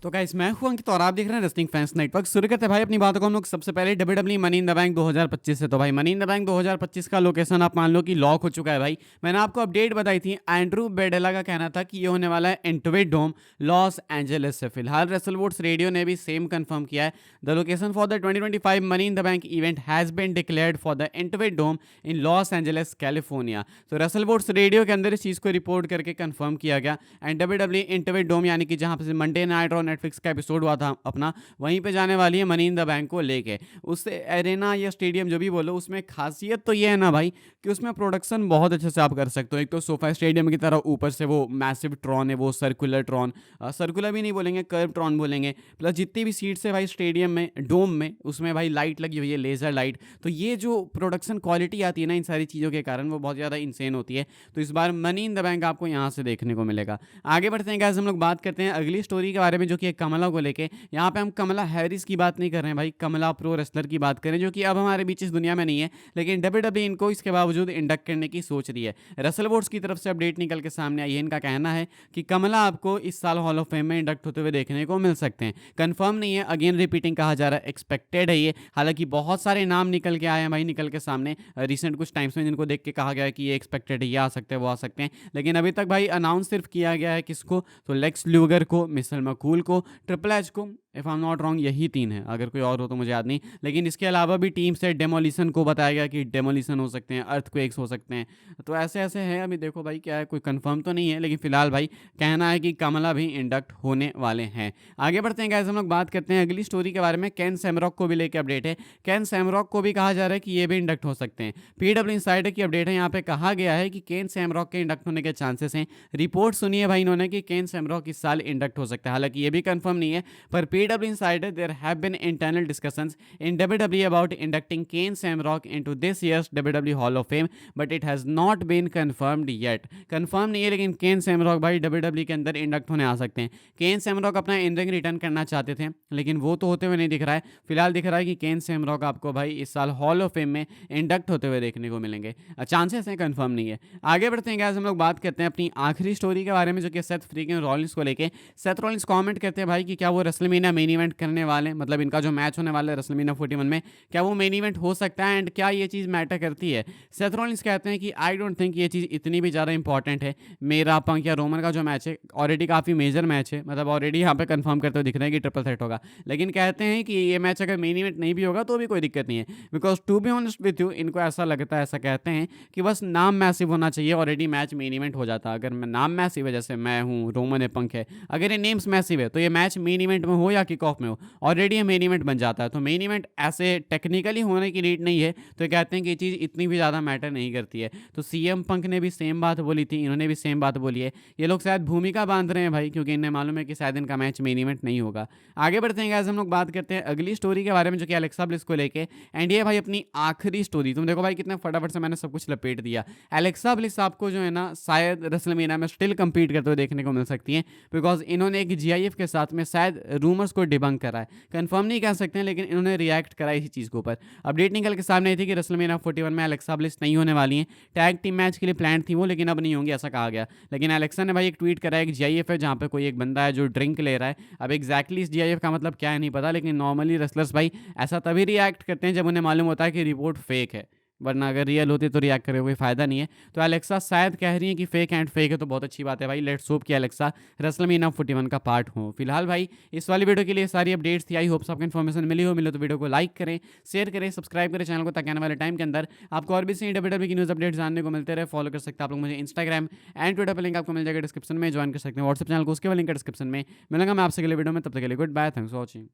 तो गाइस मैं हूं अंकित और आप देख रहे हैं रेसलिंग फैंस नेटवर्क। शुरू करते हैं भाई अपनी बातों को हम लोग सबसे पहले WW money in the bank 2025 से। तो भाई मनी इन द बैंक 2025 का लोकेशन आप मान लो कि लॉक हो चुका है भाई। मैंने आपको अपडेट बताई थी, एंड्रू बेडेला का कहना था कि ये होने वाला है इंटरवेट डोम लॉस एंजलिस से। फिलहाल रेसलवोर्ड्स रेडियो ने भी सेम कंफर्म किया है। The location for the 2025 money in the bank event has been declared for the Intuit Dome in Los Angeles California. तो रेसलवोर्ड्स रेडियो के अंदर इस चीज़ को रिपोर्ट करके कंफर्म किया गया। एंड डब्ल्यूडब्ल्यू इंटरवेट डोम यानी कि जहां पर मंडे नाइट और नेटफ्लिक्स का एपिसोड हुआ था अपना, वहीं पे जाने वाली है मनी इन द बैंक को लेके। उस एरेना या स्टेडियम जो भी बोलो, उसमें खासियत तो ये है ना भाई कि उसमें प्रोडक्शन बहुत अच्छे से आप कर सकते हो। एक तो सोफा स्टेडियम की तरह ऊपर से वो मैसिव ट्रॉन है, वो सर्कुलर ट्रॉन, सर्कुलर भी नहीं बोलेंगे, कर्व ट्रॉन बोलेंगे। प्लस जितनी भी सीट्स है भाई स्टेडियम में, डोम में, उसमें भाई लाइट लगी हुई है, लेजर लाइट। तो ये जो प्रोडक्शन क्वालिटी आती है ना इन सारी चीज़ों के कारण, वो बहुत ज़्यादा इंसेन होती है। तो इस बार मनी इन द बैंक आपको यहाँ से देखने को मिलेगा। आगे बढ़ते हैं गाइस, हम लोग बात करते हैं अगली स्टोरी के बारे में, जो कि कमला को लेके। यहाँ पे हम कमला हैरिस की बात नहीं कर रहे हैं भाई, कमला प्रो रेसलर की बात करें, जो कि अब हमारे बीच इस दुनिया में नहीं है, लेकिन डब्ल्यूडब्ल्यू इनको इसके बावजूद इंडक्ट करने की सोच रही है। रेसल वोर्ड्स की तरफ से अपडेट निकल के सामने आई है। इनका कहना है कि कमला आपको इस साल हॉल ऑफ फेम में इंडक्ट होते हुए देखने को मिल सकते हैं। कंफर्म नहीं है, अगेन रिपीटिंग कहा जा रहा है, एक्सपेक्टेड है ये। हालांकि बहुत सारे नाम निकल के आए हैं भाई, निकल के सामने रिसेंट कुछ टाइम्स में, जिनको देख के कहा गया है कि ये एक्सपेक्टेड है, ये आ सकते हैं, वो आ सकते हैं। लेकिन अभी तक भाई अनाउंस सिर्फ किया गया है किसको, तो लेक्स ल्यूगर को, मिस्टर मकूल को, ट्रिपल एच को, if I am not wrong यही तीन है, अगर कोई और हो तो मुझे याद नहीं। लेकिन इसके अलावा भी टीम से डेमोलिशन को बताया गया कि डेमोलिशन हो सकते हैं, अर्थक्वेक्स हो सकते हैं। तो ऐसे ऐसे हैं, अभी देखो भाई क्या है, कोई कंफर्म तो नहीं है, लेकिन फिलहाल भाई कहना है कि कमला भी इंडक्ट होने वाले हैं। आगे बढ़ते हैं गाइस, हम लोग बात करते हैं अगली स्टोरी के बारे में। केन सैमरॉक को भी लेकर अपडेट है। केन सैमरॉक को भी कहा जा रहा है कि ये भी इंडक्ट हो सकते हैं। पीडब्ल्यू इनसाइडर की अपडेट है, यहाँ पे कहा गया है कि केन सैमरॉक के इंडक्ट होने के चांसेस हैं। रिपोर्ट सुनिए भाई इन्होंने कि केन सैमरॉक इस साल इंडक्ट हो सकता है। हालांकि ये भी कंफर्म नहीं है, पर PW insider there have been internal discussions in WWE about inducting Kane Shamrock into this year's WWE Hall of Fame, but it has not been confirmed yet. Confirm नहीं है, लेकिन केन सैमरॉक भाई WWE के अंदर इंडक्ट होने आ सकते हैं। केन सैमरॉक अपना इन रिंग रिटर्न करना चाहते थे, लेकिन वो तो होते हुए नहीं दिख रहा है। फिलहाल दिख रहा है कि केन सैमरॉक आपको भाई इस साल हॉल ऑफ फेम में इंडक्ट होते हुए देखने को मिलेंगे। चांसेस हैं, कंफर्म नहीं है। आगे बढ़ते हैं गाइस, हम लोग बात करते हैं अपनी आखिरी स्टोरी के बारे में, जो कि सेथ फ्रीकिंग रॉलिंस को लेके। सेथ रॉलिंस कमेंट करते हैं भाई कि क्या वो रेसलमेनिया मेन इवेंट करने वाले, मतलब इनका जो मैच होने वाला है रेसलमेनिया 41 में, क्या वो मेन इवेंट हो सकता है, एंड क्या ये चीज़ मैटर करती है। सेथ रॉलिंस कहते हैं कि आई डोंट थिंक ये चीज़ इतनी भी ज़्यादा इंपॉर्टेंट है। मेरा पंक या रोमन का जो मैच है ऑलरेडी काफ़ी मेजर मैच है, मतलब ऑलरेडी यहाँ पे कंफर्म करते हुए दिख रहा है कि ट्रिपल थ्रेट होगा। लेकिन कहते हैं कि ये मैच अगर मेन इवेंट नहीं भी होगा तो भी कोई दिक्कत नहीं है, because to be honest with you, इनको ऐसा लगता है, ऐसा कहते हैं कि बस नाम मैसिव होना चाहिए, ऑलरेडी मैच मेन इवेंट हो जाता। अगर मैं नाम मैसिव है, जैसे मैं हूँ, रोमन है, पंक है, अगर ये नेम्स मैसिव है तो ये मैच मेन इवेंट में हो या किक ऑफ में हो, ऑलरेडी ये मेन इवेंट बन जाता है। तो मेन इवेंट ऐसे टेक्निकली होने की नीड नहीं है, तो ये कहते हैं कि ये चीज़ इतनी भी ज़्यादा मैटर नहीं करती है। तो सीएम पंक ने भी सेम बात बोली थी, इन्होंने भी सेम बात बोली है। ये लोग शायद भूमिका बांध रहे हैं भाई, क्योंकि इन्हें मालूम है कि शायद इनका मैच मेन इवेंट नहीं होगा। आगे बढ़ते हैं गाइस, हम लोग बात करते हैं अगली स्टोरी के बारे में, जो कि एलेक्सा ब्लिस को लेके। एंड ये भाई अपनी आखिरी स्टोरी, तुम देखो भाई कितने फटाफट से मैंने सब कुछ लपेट दिया। एलेक्सा ब्लिस आपको जो है ना शायद रेसलमेनिया में स्टिल कंपीट करते हुए देखने को मिल सकती है, बिकॉज इन्होंने एक जीआईएफ के साथ में शायद रूमर्स को डिबंक करा है। कंफर्म नहीं कह सकते हैं, लेकिन इन्होंने रिएक्ट करा इसी चीज़ के ऊपर। अपडेट निकल के सामने आई थी कि रेसलमेनिया 41 में एलेक्सा ब्लिस नहीं होने वाली हैं। टैग टीम मैच के लिए प्लान थी वो, लेकिन अब नहीं होंगी, ऐसा कहा गया। लेकिन एलेक्सा ने भाई एक ट्वीट करा, एक जीआईएफ है जहाँ पे कोई एक बंदा है जो ड्रिंक ले रहा है। अब एग्जैक्टली इस जीआईएफ का मतलब क्या है नहीं पता, लेकिन नॉर्मली रेसलर्स भाई ऐसा तभी रिएक्ट करते हैं जब उन्हें मालूम होता है कि रिपोर्ट फेक है, वरना अगर रियल होती तो रिएक्ट करे कोई फायदा नहीं है। तो एलेक्सा शायद कह रही है कि फेक एंड फेक है, तो बहुत अच्छी बात है भाई। लेट्स होप कि एलेक्सा रेसलमेनिया 41 का पार्ट हो। फिलहाल भाई इस वाली वीडियो के लिए सारी अपडेट्स थी। आई होप आपको इन्फॉर्मेशन मिले तो वीडियो को लाइक करें, शेयर करें, सब्सक्राइब करें चैनल को, ताकि आने वाले टाइम के अंदर आपको और भी सही डब्ल्यूडब्ल्यू की न्यूज़ अपडेट्स जानने को मिलते रहे। फॉलो कर सकते हैं आप लोग मुझे इंस्टाग्राम एंड ट्विटर पर, लिंक आपको मिल जाएगा डिस्क्रिप्शन में। ज्वाइन कर सकते हैं व्हाट्सएप चैनल को, उसके लिंक डिस्क्रिप्शन में। मिलूंगा मैं आपसे अगले वीडियो में, तब तक के लिए goodbye, thanks for watching.